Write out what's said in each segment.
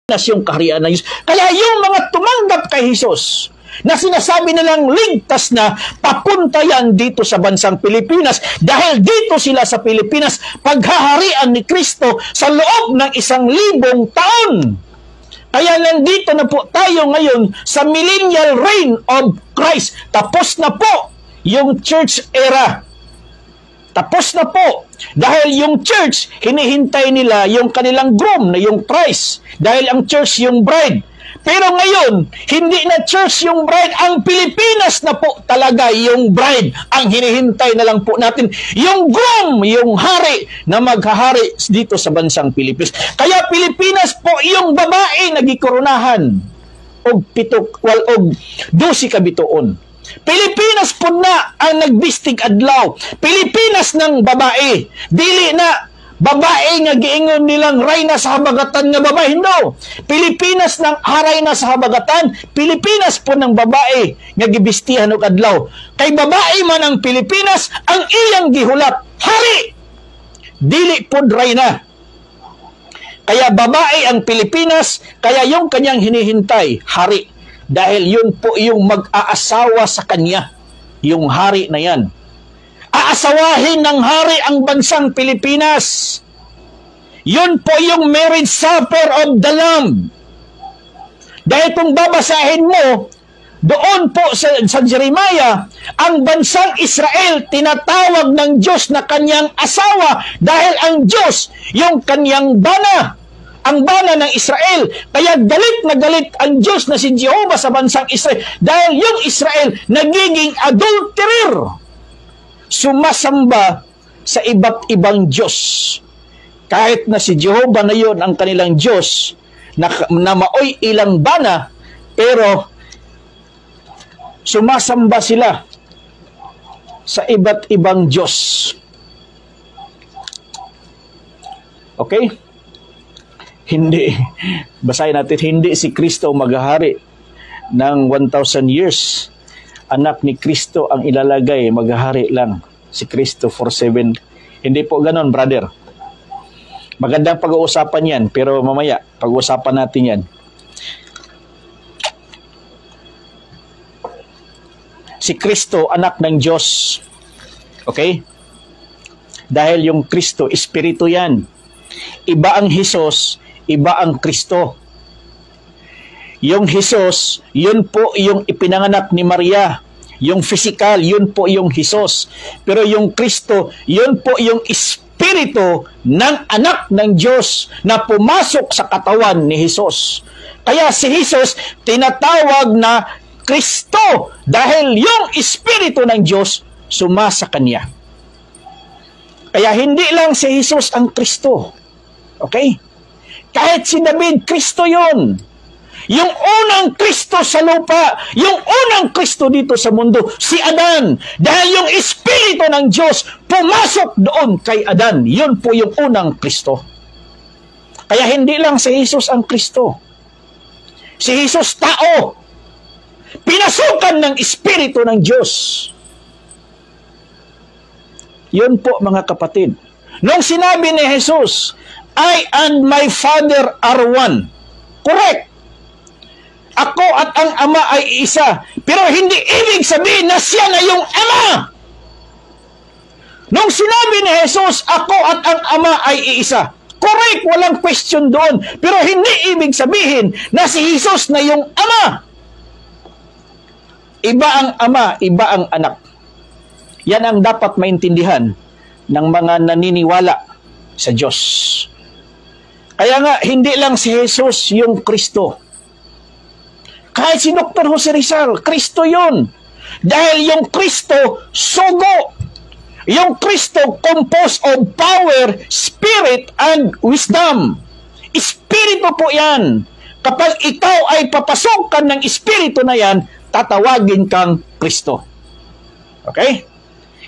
yung kaharian ng Diyos. Kaya yung mga tumanggap kay Jesus, na sinasabi nilang ligtas na, papunta yan dito sa bansang Pilipinas dahil dito sila sa Pilipinas paghaharian ni Kristo sa loob ng 1,000 taon. Kaya nandito na po tayo ngayon sa millennial reign of Christ. Tapos na po yung church era. Tapos na po. Dahil yung church, hinihintay nila yung kanilang groom na yung Christ. Dahil ang church yung bride. Pero ngayon, hindi na church yung bride. Ang Pilipinas na po talaga yung bride. Ang hinihintay na lang po natin, yung groom, yung hari na maghahari dito sa bansang Pilipinas. Kaya Pilipinas po yung babae nagikoronahan. Og 12 kabituon. Pilipinas po na ang nagbistig adlaw. Pilipinas ng babae. Dili na babae nga giingon nilang rayna sa habagatan nga babae. No. Pilipinas ng haray na sa habagatan. Pilipinas po ng babae nga gibistihan og adlaw. Kay babae man ang Pilipinas, ang iyang gihulat hari. Dili pod rayna. Kaya babae ang Pilipinas, kaya yung kanyang hinihintay hari. Dahil yun po yung mag-aasawa sa kanya, yung hari na yan. Aasawahin ng hari ang bansang Pilipinas. Yun po yung marriage supper of the Lamb. Dahil kung babasahin mo, doon po sa Jeremiah, ang bansang Israel tinatawag ng Diyos na kanyang asawa dahil ang Diyos yung kanyang bana. Ang bana ng Israel. Kaya galit na galit ang Diyos na si Jehovah sa bansang Israel. Dahil yung Israel nagiging adulterer. Sumasamba sa iba't ibang Diyos. Kahit na si Jehovah na yun ang kanilang Diyos na maoy ilang bana, pero sumasamba sila sa iba't ibang Diyos. Okay? Hindi, basahin natin, hindi si Kristo maghahari ng 1,000 years. Anak ni Kristo ang ilalagay, maghahari lang si Kristo for 7. Hindi po ganon, brother. Magandang pag-uusapan yan, pero mamaya, pag-uusapan natin yan. Si Kristo, anak ng Diyos. Okay? Dahil yung Kristo, espiritu yan. Iba ang Jesus, iba ang Kristo. Yung Jesus, yun po yung ipinanganak ni Maria. Yung physical, yun po yung Jesus. Pero yung Kristo, yun po yung espiritu ng anak ng Diyos na pumasok sa katawan ni Jesus. Kaya si Jesus, tinatawag na Kristo dahil yung espiritu ng Diyos sumasa kanya. Kaya hindi lang si Jesus ang Kristo. Okay? Kahit si David, Kristo yun. Yung unang Kristo sa lupa, yung unang Kristo dito sa mundo, si Adan. Dahil yung Espiritu ng Diyos pumasok doon kay Adan. Yun po yung unang Kristo. Kaya hindi lang si Jesus ang Kristo. Si Jesus tao. Pinasukan ng Espiritu ng Diyos. Yun po mga kapatid. Nung sinabi ni Jesus, I and my Father are one. Correct. Ako at ang Ama ay isa. Pero hindi ibig sabihin na siya na yung Ama. Nung sinabi ni Jesus, ako at ang Ama ay iisa. Correct, walang question doon. Pero hindi ibig sabihin na si Jesus na yung Ama. Iba ang Ama, iba ang Anak. Yan ang dapat maintindihan ng mga naniniwala sa Diyos. Kaya nga, hindi lang si Jesus yung Kristo. Kahit si Dr. Jose Rizal, Kristo yun. Dahil yung Kristo, sugo. Yung Kristo, composed of power, spirit, and wisdom. Espiritu po yan. Kapag ikaw ay papasokan ng espiritu na yan, tatawagin kang Kristo. Okay?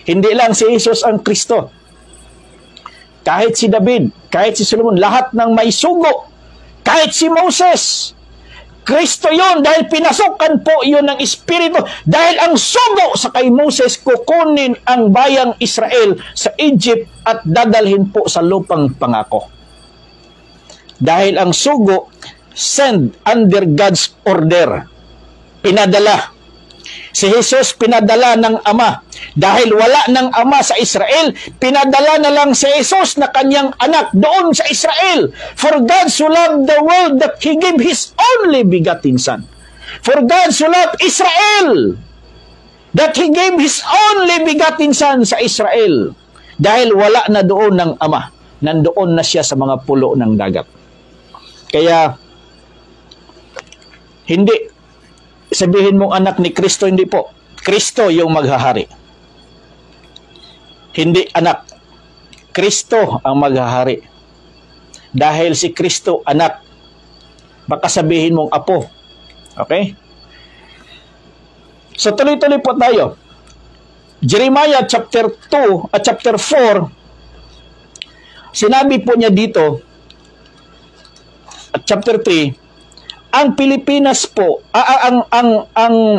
Hindi lang si Jesus ang Kristo. Kahit si David, kahit si Solomon, lahat ng may sugo. Kahit si Moses, Kristo yun dahil pinasukan po yun ng Espiritu. Dahil ang sugo sa kay Moses, kukunin ang bayang Israel sa Egypt at dadalhin po sa lupang pangako. Dahil ang sugo sent under God's order. Pinadala. Si Jesus pinadala ng Ama. Dahil wala ng Ama sa Israel, pinadala na lang si Jesus na kanyang anak doon sa Israel. For God so loved the world that He gave His only begotten Son. For God so loved Israel that He gave His only begotten Son sa Israel. Dahil wala na doon ng Ama. Nandoon na siya sa mga pulo ng dagat. Kaya, hindi sabihin mong anak ni Kristo, hindi po. Kristo yung maghahari. Hindi anak. Kristo ang maghahari. Dahil si Kristo anak. Baka sabihin mong apo. Okay? So tuloy-tuloy po tayo. Jeremiah chapter 2 at chapter 4, sinabi po niya dito, at chapter 3, ang Pilipinas po, ang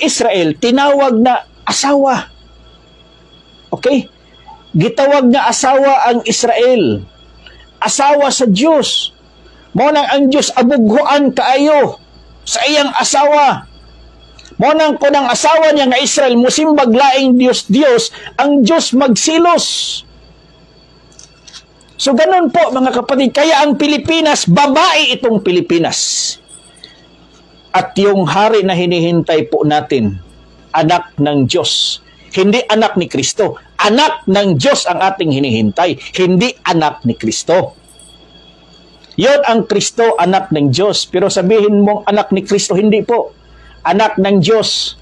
Israel, tinawag na asawa. Okay? Gitawag na asawa ang Israel. Asawa sa Diyos. Monang ang Diyos abughuan kaayo sa iyang asawa. Monang ko ng asawa niya nga Israel, musimbag laing Diyos, ang Diyos magsilos. So ganun po mga kapatid, kaya ang Pilipinas, babae itong Pilipinas. At yung hari na hinihintay po natin, anak ng Diyos. Hindi anak ni Kristo. Anak ng Diyos ang ating hinihintay, hindi anak ni Kristo. Yon ang Kristo, anak ng Diyos. Pero sabihin mong anak ni Kristo, hindi po. Anak ng Diyos.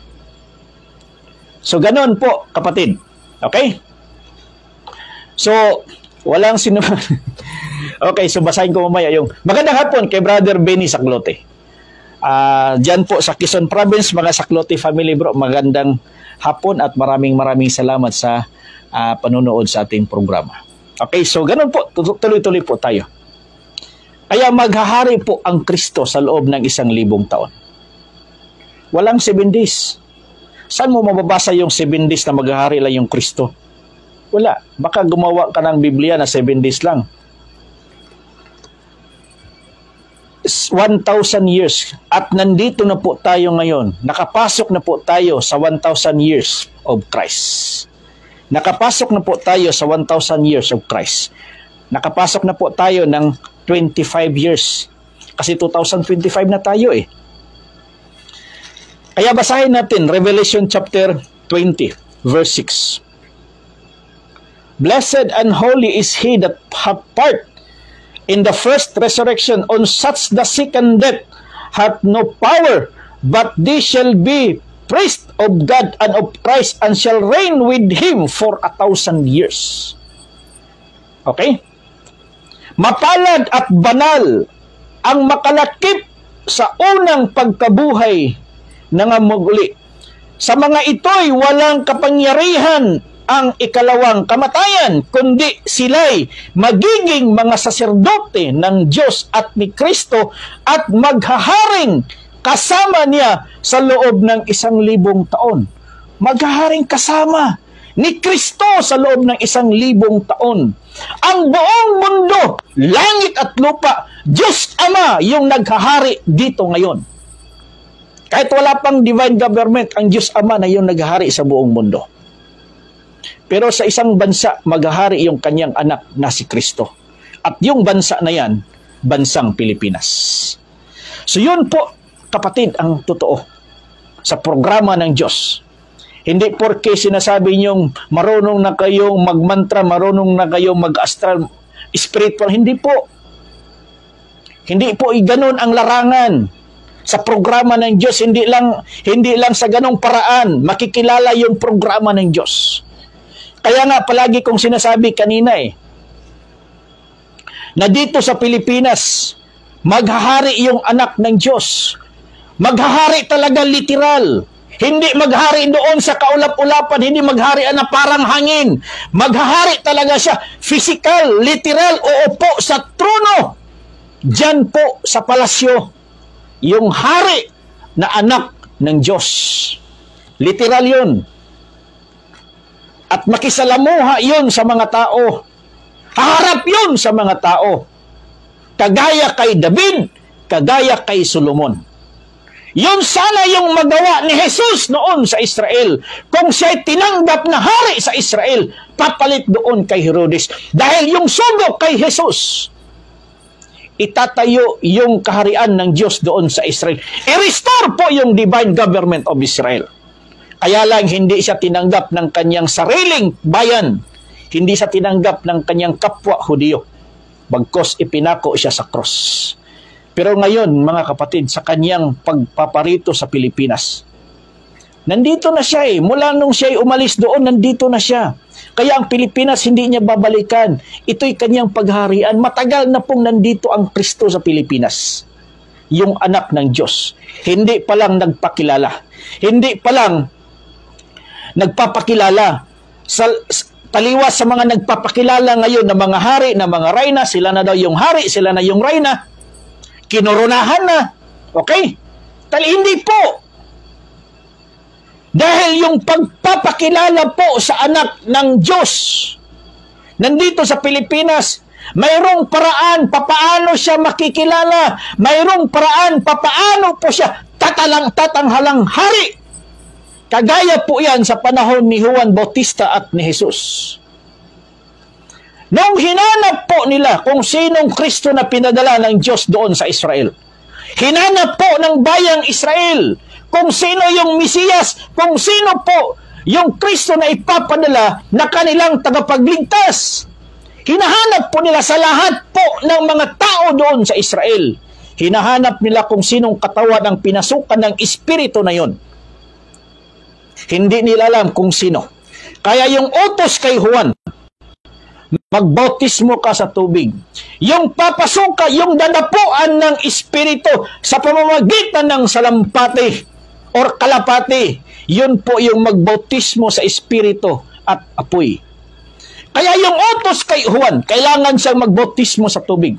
So ganun po kapatid. Okay? So, walang sino... Okay, so basahin ko mamaya yung magandang hapon kay Brother Benny Saklote. Diyan po sa Quezon Province, mga Saklote family bro, magandang hapon at maraming salamat sa panonood sa ating programa. Okay, so ganun po, tuloy-tuloy po tayo. Kaya maghahari po ang Kristo sa loob ng 1,000 taon. Walang 7 days. Saan mo mababasa yung 7 days na maghahari lang yung Kristo? Wala. Baka gumawa ka ng Biblia na 7 days lang. 1,000 years. At nandito na po tayo ngayon. Nakapasok na po tayo sa 1,000 years of Christ. Nakapasok na po tayo sa 1,000 years of Christ. Nakapasok na po tayo ng 25 years. Kasi 2025 na tayo eh. Kaya basahin natin Revelation chapter 20, verse 6. Blessed and holy is he that hath part in the first resurrection. On such the second death hath no power, but they shall be priests of God and of Christ, and shall reign with him for 1,000 years. Okay? Mapalad at banal ang makalakip sa unang pagkabuhay ng muli. Sa mga ito'y walang kapangyarihan ang ikalawang kamatayan, kundi sila'y magiging mga saserdote ng Diyos at ni Kristo at maghaharing kasama niya sa loob ng 1,000 taon. Maghaharing kasama ni Kristo sa loob ng 1,000 taon. Ang buong mundo, langit at lupa, Diyos Ama yung naghahari dito ngayon. Kahit wala pang divine government, ang Diyos Ama na yung naghahari sa buong mundo. Pero sa isang bansa, maghahari yung kanyang anak na si Kristo. At yung bansa na yan, bansang Pilipinas. So yun po, kapatid, ang totoo sa programa ng Diyos. Hindi porke sinasabi niyong marunong na kayong magmantra, marunong na kayong mag-astral, spiritual. Hindi po. Hindi po ganun ang larangan. Sa programa ng Diyos, hindi lang sa ganong paraan makikilala yung programa ng Diyos. Kaya nga palagi kong sinasabi kanina na dito sa Pilipinas, maghahari yung anak ng Diyos. Maghahari talaga literal. Hindi maghari doon sa kaulap-ulapan, hindi maghari na parang hangin. Maghahari talaga siya, physical, literal, uupo sa trono. Diyan po sa palasyo, yung hari na anak ng Diyos. Literal yun. At makisalamuha yun sa mga tao. Haharap yun sa mga tao. Kagaya kay David, kagaya kay Solomon. Yun sana yung magawa ni Jesus noon sa Israel. Kung siya'y tinanggap na hari sa Israel, papalit doon kay Herodes. Dahil yung sugo kay Jesus, itatayo yung kaharian ng Diyos doon sa Israel. I-restore po yung divine government of Israel. Kaya lang hindi siya tinanggap ng kanyang sariling bayan. Hindi siya tinanggap ng kanyang kapwa Hudiyo. Bagkos ipinako siya sa cross. Pero ngayon, mga kapatid, sa kanyang pagpaparito sa Pilipinas, nandito na siya eh. Mula nung siya umalis doon, nandito na siya. Kaya ang Pilipinas hindi niya babalikan. Ito'y kanyang pagharian. Matagal na pong nandito ang Kristo sa Pilipinas. Yung anak ng Diyos. Hindi pa lang nagpakilala. Hindi pa lang nagpapakilala. Taliwas sa mga nagpapakilala ngayon na mga hari, na mga reyna, sila na daw yung hari, sila na yung reyna. Kinoronahan na. Okay? Hindi po. Dahil yung pagpapakilala po sa anak ng Diyos, nandito sa Pilipinas, mayroong paraan papaano siya makikilala. Mayroong paraan papaano po siya tatanghalang hari. Kagaya po yan sa panahon ni Juan Bautista at ni Jesus. Nung hinanap po nila kung sinong Kristo na pinadala ng Diyos doon sa Israel, hinanap po ng bayang Israel kung sino yung Mesiyas, kung sino po yung Kristo na ipapadala na kanilang tagapagligtas. Hinahanap po nila sa lahat po ng mga tao doon sa Israel. Hinahanap nila kung sinong katawan ang pinasukan ng Espiritu na yon. Hindi nila alam kung sino. Kaya yung utos kay Juan, magbautismo ka sa tubig. Yung papasuka, yung dadapuan ng Espiritu sa pamamagitan ng salampati or kalapati, yun po yung magbautismo sa Espiritu at apoy. Kaya yung utos kay Juan, kailangan siyang magbautismo sa tubig.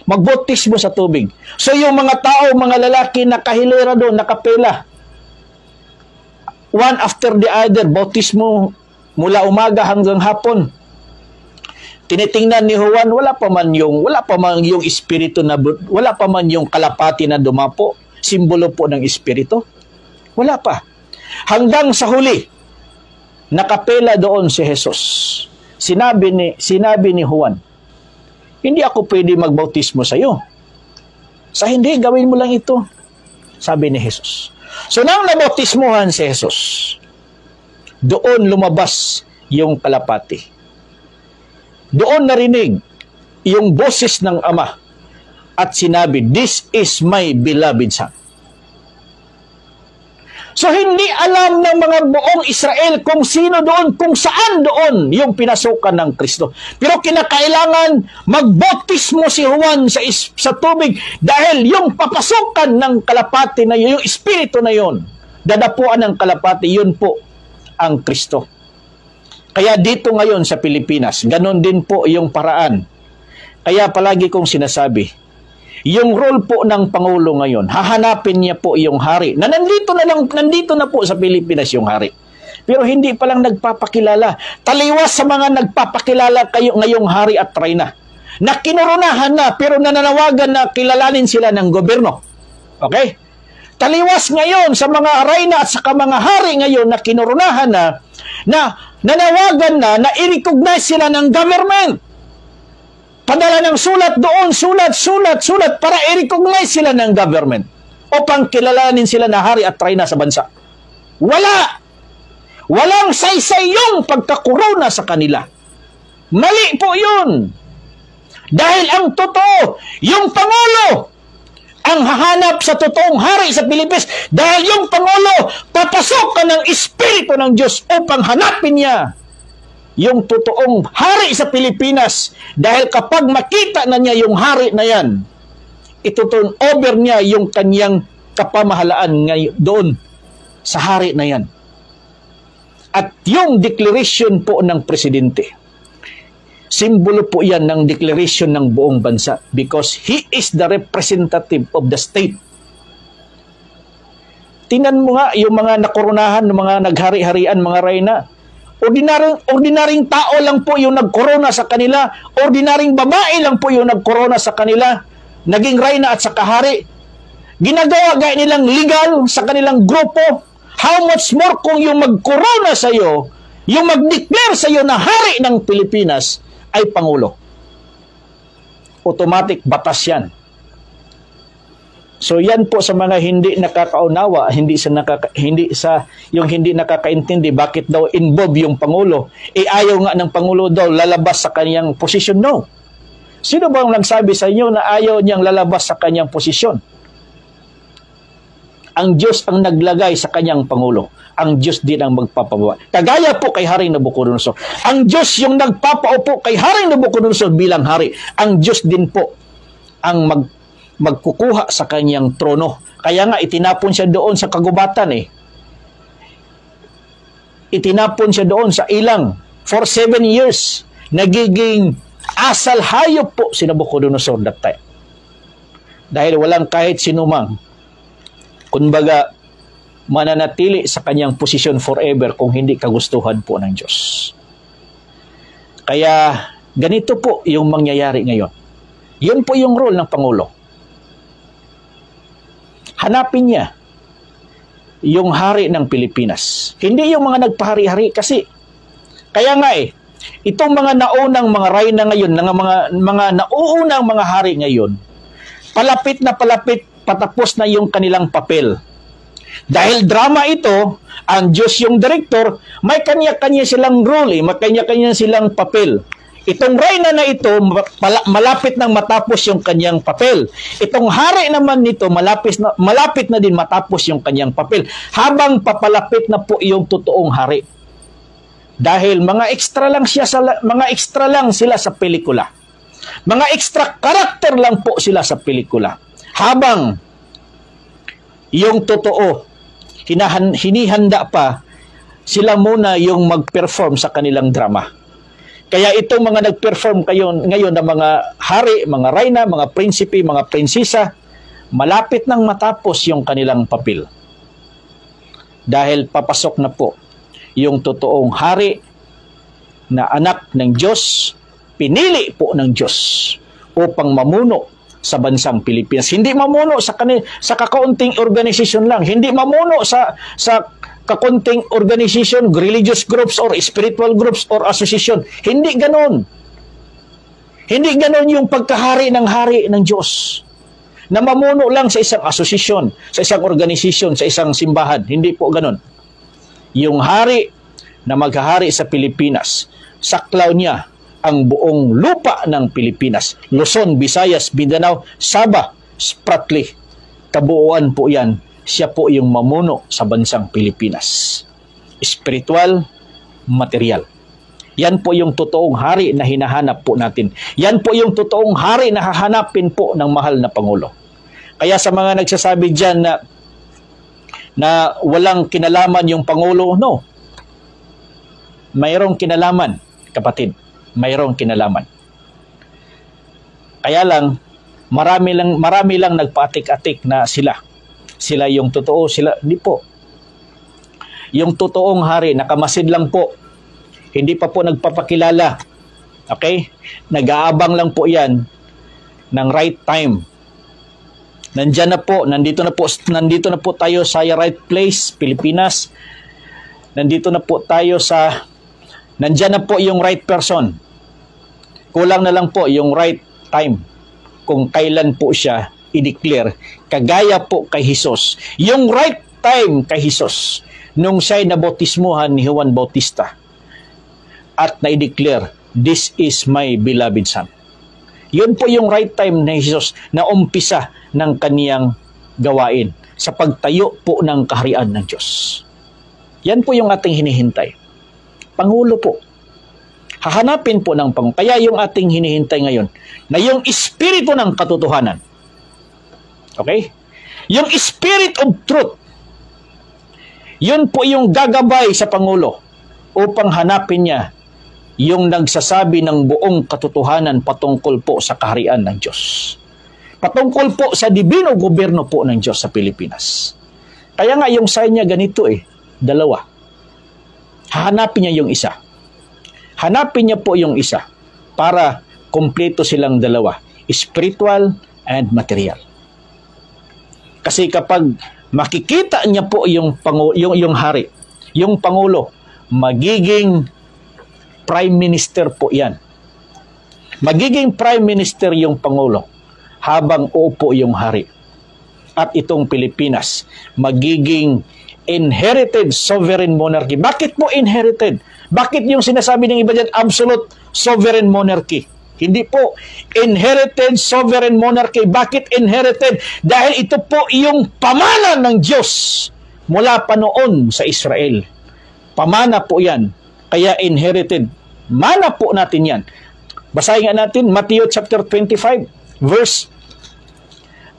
Magbautismo sa tubig. So yung mga tao, mga lalaki nakahilera doon, nakapela, one after the other, bautismo mula umaga hanggang hapon. Tinitingnan ni Juan, wala pa man yung espiritu na, wala pa man yung kalapati na dumapo, simbolo po ng espiritu. Wala pa. Hanggang sa huli, nakapela doon si Jesus. Sinabi ni Juan, hindi ako pwede magbautismo sa iyo. Sa hindi, gawin mo lang ito. Sabi ni Jesus. So nang nabautismuhan si Jesus, doon lumabas yung kalapati. Doon narinig yung boses ng Ama at sinabi, "This is my beloved Son." So hindi alam ng mga buong Israel kung sino doon, kung saan doon yung pinasukan ng Kristo. Pero kinakailangan magbautismo si Juan sa tubig dahil yung papasukan ng kalapati na yun, yung espiritu na yun, dadapuan ng kalapati, yun po ang Kristo. Kaya dito ngayon sa Pilipinas, ganon din po yung paraan. Kaya palagi kong sinasabi, yung role po ng Pangulo ngayon, hahanapin niya po yung hari. Na nandito na po sa Pilipinas yung hari. Pero hindi pa lang nagpapakilala. Taliwas sa mga nagpapakilala ngayong hari at reyna. Na kinoronahan na, pero nananawagan na kilalanin sila ng gobyerno. Okay? Taliwas ngayon sa mga reyna at sa mga hari ngayon na kinoronahan na nanawagan na i-recognize sila ng government. Padala ng sulat doon, sulat para i-recognize sila ng government upang kilalanin sila na hari at reyna sa bansa. Walang saysay yung pagkakorona sa kanila. Mali po yun. Dahil ang totoo, yung Pangulo ang hahanap sa totoong hari sa Pilipinas dahil yung Pangulo papasok ng Espiritu ng Diyos upang hanapin niya yung totoong hari sa Pilipinas. Dahil kapag makita na niya yung hari na yan, ituturn over niya yung kanyang kapamahalaan ngayon doon sa hari na yan. At yung declaration po ng presidente, simbolo po yan ng declaration ng buong bansa because he is the representative of the state. Tingnan mo nga yung mga nakoronahan, mga naghari-harian, mga reyna. Ordinaryong tao lang po yung nagkorona sa kanila. Ordinaryong babae lang po yung nagkorona sa kanila. naging reyna at saka hari, ginagawa gaya nilang legal sa kanilang grupo, how much more kung yung magkorona sa iyo, yung mag-declare sa iyo na hari ng Pilipinas ay Pangulo. Automatic batas yan. So yan po sa mga hindi nakakaunawa, hindi nakakaintindi bakit daw involve yung Pangulo. Ayaw nga ng Pangulo daw lalabas sa kanyang posisyon. No. Sino bang nagsabi sa inyo na ayaw niyang lalabas sa kanyang posisyon? Ang Diyos ang naglagay sa kanyang Pangulo. Ang Diyos din ang magpapababa. Kagaya po kay Haring Nabucodonosor. Ang Diyos yung nagpapaupo kay Haring Nabucodonosor bilang hari. Ang Diyos din po ang magkukuha sa kanyang trono. Kaya nga itinapon siya doon sa kagubatan eh. Itinapon siya doon sa ilang for 7 years. Nagiging asal hayop po si Nabucodonosor that time. Dahil walang kahit sinumang kumbaga mananatili sa kanyang posisyon forever kung hindi kagustuhan po ng Diyos. Kaya ganito po yung mangyayari ngayon. Yun po yung role ng Pangulo. Hanapin niya yung hari ng Pilipinas. Hindi yung mga nagpahari-hari kasi kaya nga itong mga naunang mga reyna ngayon, mga nauunang mga hari ngayon, palapit na palapit patapos na yung kanilang papel. Dahil drama ito, ang Diyos yung director, may kanya-kanya silang role, may kanya-kanya silang papel. Itong reyna na ito, malapit nang matapos yung kanyang papel. Itong hari naman nito, malapit na din matapos yung kanyang papel. Habang papalapit na po yung totoong hari. Dahil mga extra lang sila sa pelikula. Mga extra karakter lang po sila sa pelikula. Habang yung totoo, hinihanda pa, sila muna yung mag-perform sa kanilang drama. Kaya itong mga nag-perform ngayon na mga hari, mga reyna, mga prinsipe, mga prinsesa, malapit nang matapos yung kanilang papel. Dahil papasok na po yung totoong hari na anak ng Diyos, pinili po ng Diyos upang mamuno sa bansang Pilipinas. Hindi mamuno sa kakaunting organisasyon lang. Hindi mamuno sa kakunting organization, religious groups or spiritual groups or association. Hindi ganon. Hindi ganon yung pagkahari ng hari ng Diyos. Na mamuno lang sa isang asosasyon, sa isang organisasyon, sa isang simbahan. Hindi po ganon. Yung hari na maghahari sa Pilipinas, saklaw niya ang buong lupa ng Pilipinas. Luzon, Visayas, Mindanao, Sabah, Spratly. Kabuuan po yan. Siya po yung mamuno sa bansang Pilipinas. Spiritual, material. Yan po yung totoong hari na hinahanap po natin. Yan po yung totoong hari na hahanapin po ng mahal na Pangulo. Kaya sa mga nagsasabi dyan na walang kinalaman yung Pangulo, no. Mayroong kinalaman, kapatid. Mayroong kinalaman. Kaya lang, marami lang nagpaatik-atik na sila yung totoo, hindi po. Yung totoong hari, nakamasid lang po. Hindi pa po nagpapakilala. Okay? Nag-aabang lang po yan ng right time. Nandito na po tayo sa right place, Pilipinas. Nandito na po tayo nandyan na po yung right person. Kulang na lang po yung right time kung kailan po siya i-declare. Kagaya po kay Jesus. Yung right time kay Jesus, nung siya'y nabautismuhan ni Juan Bautista at na-declare, "This is my beloved son." Yun po yung right time ni Jesus na umpisa ng kaniyang gawain sa pagtayo po ng kaharian ng Diyos. Yan po yung ating hinihintay. Pangulo po. Hahanapin po ng Pangulo. Kaya yung ating hinihintay ngayon na yung espiritu ng katotohanan. Okay? Yung spirit of truth. Yun po yung gagabay sa Pangulo upang hanapin niya yung nagsasabi ng buong katotohanan patungkol po sa kaharian ng Diyos. Patungkol po sa dibino gobyerno po ng Diyos sa Pilipinas. Kaya nga yung sign niya ganito dalawa. Hahanapin niya yung isa. Hanapin niya po yung isa para kumpleto silang dalawa. Spiritual and material. Kasi kapag makikita niya po yung hari, yung pangulo, magiging prime minister po yan. Magiging prime minister yung pangulo habang uupo yung hari. At itong Pilipinas, magiging inherited sovereign monarchy. Bakit po inherited? Bakit yung sinasabi ng iba dyan, absolute sovereign monarchy? Hindi po. Inherited sovereign monarchy. Bakit inherited? Dahil ito po yung pamana ng Diyos mula pa noon sa Israel. Pamana po yan. Kaya inherited. Mana po natin yan. Basahin nga natin, Matthew chapter 25, verse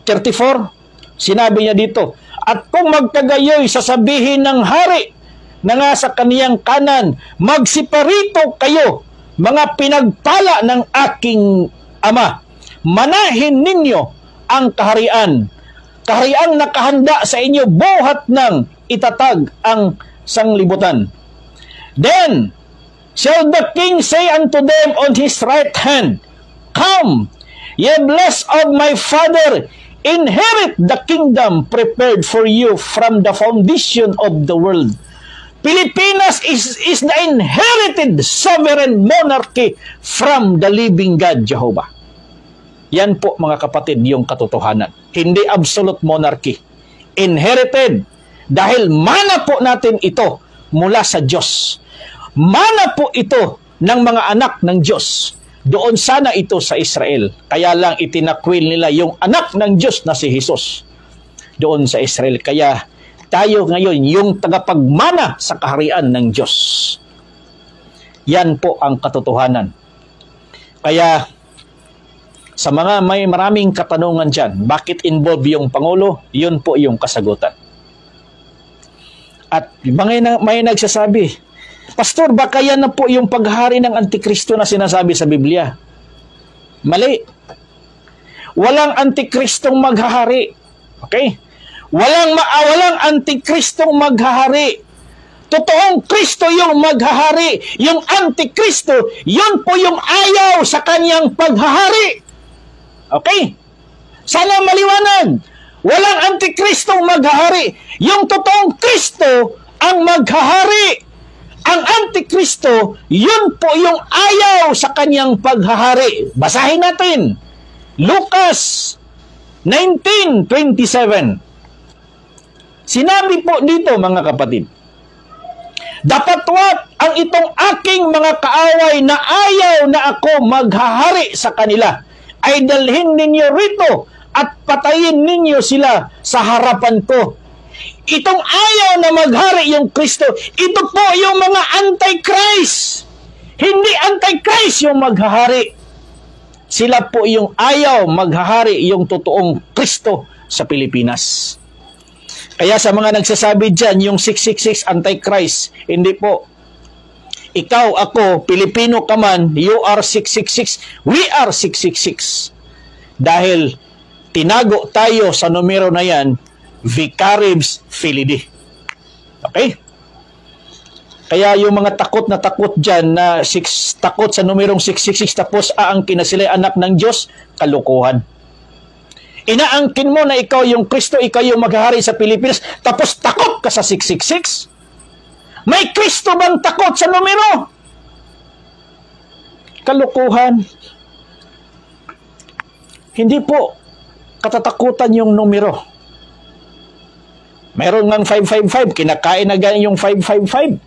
34. Sinabi niya dito, at kung magkagayoy sasabihin ng hari na nga sa kaniyang kanan, magsiparito kayo, mga pinagpala ng aking ama. Manahin ninyo ang kaharian. Kahariang nakahanda sa inyo buhat ng itatag ang sanglibutan. Then shall the king say unto them on his right hand, Come, ye blessed of my father, inherit the kingdom prepared for you from the foundation of the world. Pilipinas is the inherited sovereign monarchy from the living God, Jehovah. Yan po mga kapatid yung katotohanan. Hindi absolute monarchy. Inherited. Dahil mana po natin ito mula sa Diyos. Mana po ito ng mga anak ng Diyos. Doon sana ito sa Israel. Kaya lang itinakwil nila yung anak ng Diyos na si Jesus. Doon sa Israel. Kaya tayo ngayon yung tagapagmana sa kaharian ng Diyos. Yan po ang katotohanan. Kaya sa mga may maraming katanungan dyan, bakit involve yung Pangulo? Yun po yung kasagutan. At may nagsasabi, Pastor, baka yan na po yung paghari ng Antikristo na sinasabi sa Biblia. Mali. Walang Antikristong maghahari. Okay? Walang Antikristong maghahari. Totoong Kristo yung maghahari. Yung Antikristo, yun po yung ayaw sa kanyang paghahari. Okay? Sana maliwanag. Walang Antikristong maghahari. Yung totoong Kristo ang maghahari. Ang Antikristo, yun po yung ayaw sa kanyang paghahari. Basahin natin. Lucas 19:27. Sinabi po dito mga kapatid, dapatwat ang itong aking mga kaaway na ayaw na ako maghahari sa kanila, ay dalhin ninyo rito at patayin ninyo sila sa harapan ko. Itong ayaw na maghari yung Kristo, ito po yung mga Antichrist. Hindi Antichrist yung maghahari. Sila po yung ayaw maghahari yung totoong Kristo sa Pilipinas. Kaya sa mga nagsasabi dyan, yung 666 Antichrist, hindi po. Ikaw, ako, Pilipino ka man, you are 666, we are 666. Dahil tinago tayo sa numero na yan, Vicaribus Filii. Okay? Kaya yung mga takot na takot dyan, na takot sa numerong 666, tapos aangkin na sila anak ng Diyos, kalukuhan. Inaangkin mo na ikaw yung Kristo, ikaw yung maghahari sa Pilipinas, tapos takot ka sa 666? May Kristo bang takot sa numero? Kalukuhan. Hindi po katatakutan yung numero. Meron ngang 555, kinakain na ganyan yung 555.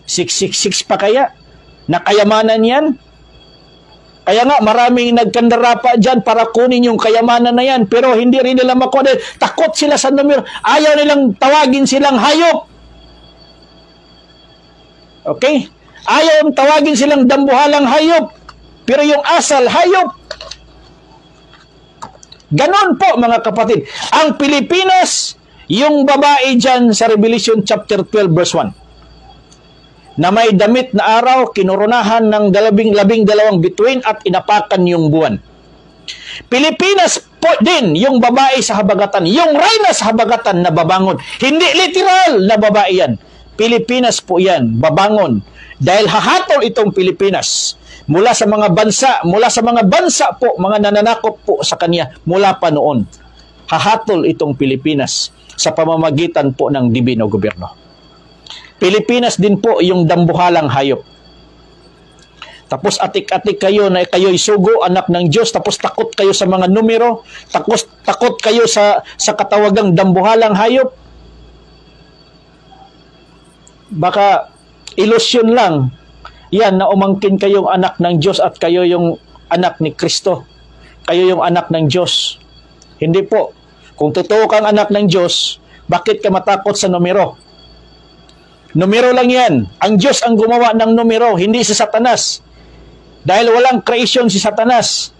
666 pa kaya? Nakayamanan yan? Kaya nga, maraming nagkandara pa dyan para kunin yung kayamanan na yan. Pero hindi rin nila makuha. Takot sila sa numero. Ayaw nilang tawagin silang hayop. Okay? Ayaw tawagin silang dambuhalang hayop. Pero yung asal, hayop. Ganon po, mga kapatid. Ang Pilipinas, yung babae dyan sa Revelation chapter 12 verse 1, na may damit na araw, kinurunahan ng labing dalawang bituin at inapakan yung buwan. Pilipinas po din yung babae sa habagatan, yung reyna sa habagatan na babangon. Hindi literal na babae yan. Pilipinas po yan, babangon. Dahil hahatol itong Pilipinas. mula sa mga bansa po, mga nananakop po sa kanya mula pa noon. Hahatol itong Pilipinas sa pamamagitan po ng dibino gobyerno. Pilipinas din po yung dambuhalang hayop. Tapos atik-atik kayo na kayo'y sugo, anak ng Diyos, tapos takot kayo sa mga numero, takot kayo sa katawagang dambuhalang hayop. Baka ilusyon lang yan na umangkin kayong anak ng Diyos at kayo yung anak ni Kristo. Kayo yung anak ng Diyos. Hindi po. Kung totoo kang anak ng Diyos, bakit ka matakot sa numero? Numero lang yan. Ang Diyos ang gumawa ng numero, hindi si Satanas. Dahil walang creation si Satanas.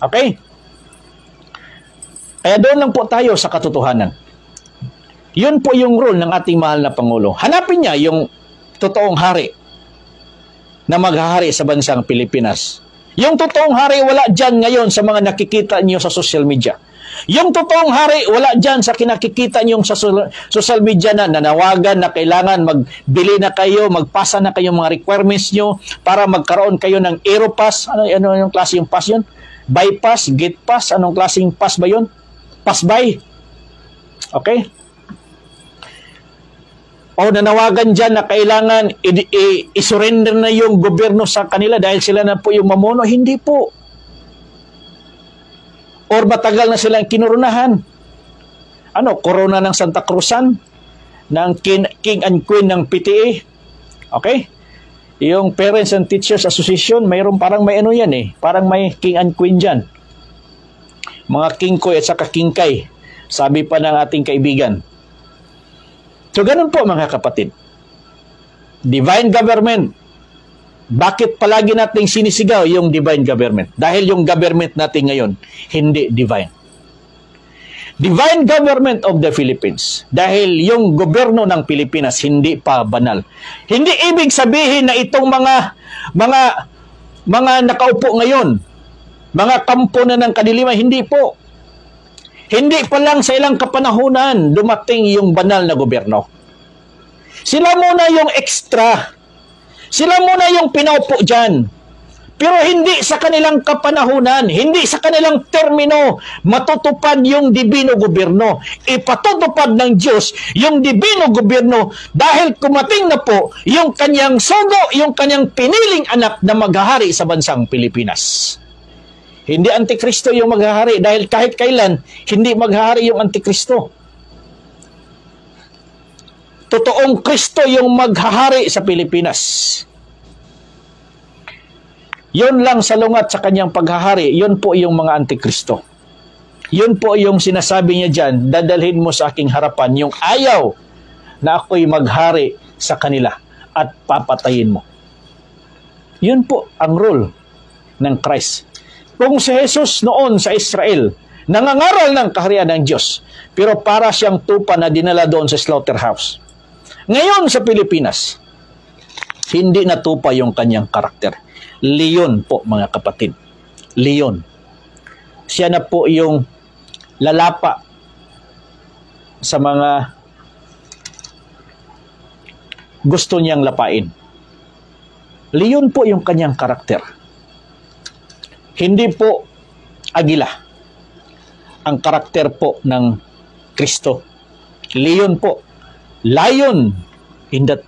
Okay? Kaya doon lang po tayo sa katotohanan. Yun po yung rule ng ating mahal na Pangulo. Hanapin niya yung totoong hari na maghahari sa bansang Pilipinas. Yung totoong hari wala dyan ngayon sa mga nakikita niyo sa social media. Yung totoong hari wala dyan sa kinakikita niyo sa social media na nanawagan na kailangan magbili na kayo, magpasa na kayo mga requirements niyo para magkaroon kayo ng Aeropass. Ano yung klase yung pass yun? Bypass, gate pass, anong klaseng pass ba yun? Pass by. Okay? O nanawagan dyan na kailangan i-surrender na yung gobyerno sa kanila dahil sila na po yung mamono. Hindi po. Or matagal na silang kinurunahan. Ano? Corona ng Santa Cruzan? Ng King and Queen ng PTA? Okay? Yung Parents and Teachers Association, mayroon parang may ano yan eh. Parang may King and Queen dyan. Mga kingkoy at saka kingkay. Sabi pa ng ating kaibigan. So, ganun po mga kapatid. Divine government. Bakit palagi nating sinisigaw yung divine government? Dahil yung government natin ngayon, hindi divine. Divine government of the Philippines. Dahil yung gobyerno ng Pilipinas, hindi pa banal. Hindi ibig sabihin na itong mga nakaupo ngayon, mga kampo na ng kadiliman, hindi po. Hindi pa lang sa ilang kapanahunan dumating yung banal na gobyerno. Sila muna yung extra. Sila muna yung pinaupo dyan. Pero hindi sa kanilang kapanahunan, hindi sa kanilang termino, matutupad yung dibino gobyerno. Ipatutupad ng Diyos yung dibino gobyerno dahil kumating na po yung kanyang sugo, yung kanyang piniling anak na maghahari sa bansang Pilipinas. Hindi Antikristo yung maghahari dahil kahit kailan, hindi maghahari yung Antikristo. Totoong Kristo yung maghahari sa Pilipinas. Yun lang salungat sa kanyang paghahari, yun po yung mga Antikristo. Yun po yung sinasabi niya dyan, dadalhin mo sa aking harapan yung ayaw na ako'y maghari sa kanila at papatayin mo. Yun po ang rule ng Christ. Kung si Jesus noon sa Israel, nangangaral ng kaharian ng Diyos, pero para siyang tupa na dinala doon sa slaughterhouse. Ngayon sa Pilipinas, hindi natupa yung kanyang karakter. Leon po mga kapatid. Leon. Siya na po yung lalapa sa mga gusto niyang lapain. Leon po yung kanyang karakter. Hindi po agila ang karakter po ng Kristo. Leon po. Lion in the